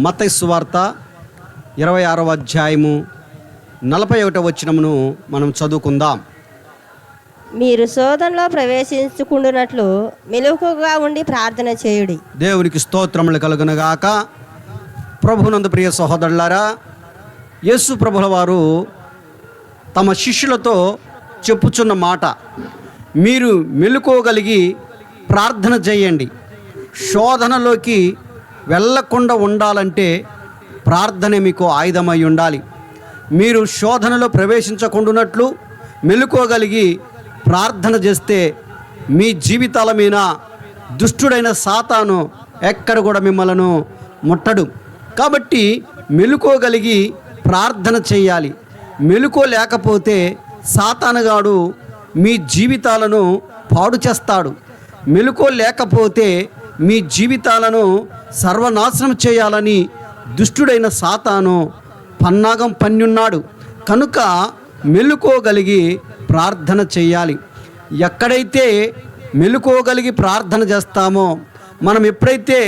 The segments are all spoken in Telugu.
మత్తయి సువార్త 26వ అధ్యాయము 41వ వచనమును మనం చదువుకుందాం. మీరు శోధనలో ప్రవేశించుకుంటున్నట్లు మెలకువగా ఉండి ప్రార్థన చేయుడి. దేవునికి స్తోత్రములు కలుగునగాక. ప్రభునందు ప్రియ సహోదరులారా, యేసు ప్రభుల వారు తమ శిష్యులతో చెప్పుచున్న మాట, మీరు మెలుకోగలిగి ప్రార్థన చేయండి. శోధనలోకి వెళ్ళకుండా ఉండాలంటే ప్రార్థనే మీకు ఆయుధమై ఉండాలి. మీరు శోధనలో ప్రవేశించకుండానట్లు మెలుకోగలిగి ప్రార్థన చేస్తే మీ జీవితాల మీద దుష్టుడైన సాతాను ఎక్కడ కూడా మిమ్మలను ముట్టడు. కాబట్టి మెలుకోగలిగి ప్రార్థన చేయాలి. మెలుకో లేకపోతే సాతానుగాడు మీ జీవితాలను పాడు చేస్తాడు. మెలుకో లేకపోతే మీ జీవితాలను సర్వనాశనం చేయాలని దుష్టుడైన సాతాను పన్నాగం పన్నున్నాడు. కనుక మెలుకోగలిగి ప్రార్థన చేయాలి. ఎక్కడైతే మెలుకోగలిగి ప్రార్థన చేస్తామో, మనం ఎప్పుడైతే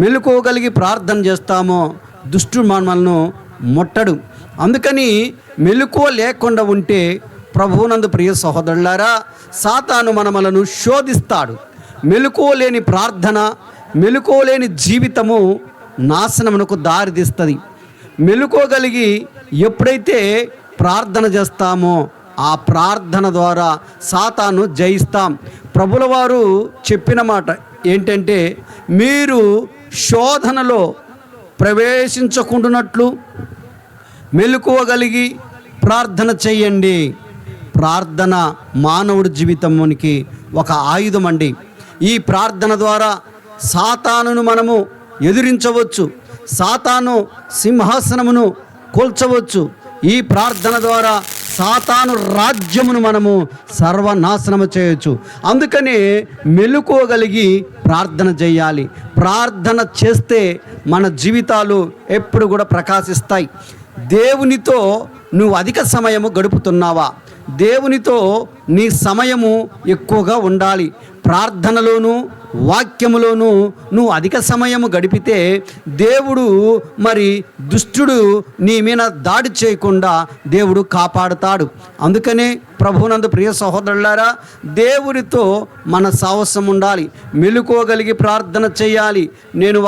మెలుకోగలిగి ప్రార్థన చేస్తామో దుష్టుడు మనల్ని ముట్టడు. అందుకని మెలుకో లేకుండా ఉంటే ప్రభువునందు ప్రియ సహోదరులారా, సాతాను మనలను శోధిస్తాడు. మెలుకోలేని ప్రార్థన, మెలుకోలేని జీవితము నాశనమునకు దారితీస్తుంది. మెలుకోగలిగి ఎప్పుడైతే ప్రార్థన చేస్తామో ఆ ప్రార్థన ద్వారా సాతాను జయిస్తాం. ప్రభుల వారు చెప్పిన మాట ఏంటంటే, మీరు శోధనలో ప్రవేశించకుండానట్లు మెలుకోగలిగి ప్రార్థన చేయండి. ప్రార్థన మానవుడి జీవితానికి ఒక ఆయుధం అండి. ఈ ప్రార్థన ద్వారా సాతానును మనము ఎదిరించవచ్చు. సాతాను సింహాసనమును కూల్చవచ్చు. ఈ ప్రార్థన ద్వారా సాతాను రాజ్యమును మనము సర్వనాశనము చేయొచ్చు. అందుకనే మెలుకోగలిగి ప్రార్థన చేయాలి. ప్రార్థన చేస్తే మన జీవితాలు ఎప్పుడు కూడా ప్రకాశిస్తాయి. దేవునితో నువ్వు అధిక సమయము గడుపుతున్నావా? దేవునితో నీ సమయము ఎక్కువగా ఉండాలి. ప్రార్థనలోను వాక్యములోను నువ్వు అధిక సమయము గడిపితే దేవుడు దుష్టుడు నీ మీద దాడి చేయకుండా దేవుడు కాపాడుతాడు. అందుకనే ప్రభువునందు ప్రియ సహోదరులారా, దేవునితో మన సాహసం ఉండాలి. మెలుకోగలిగి ప్రార్థన చేయాలి. నేను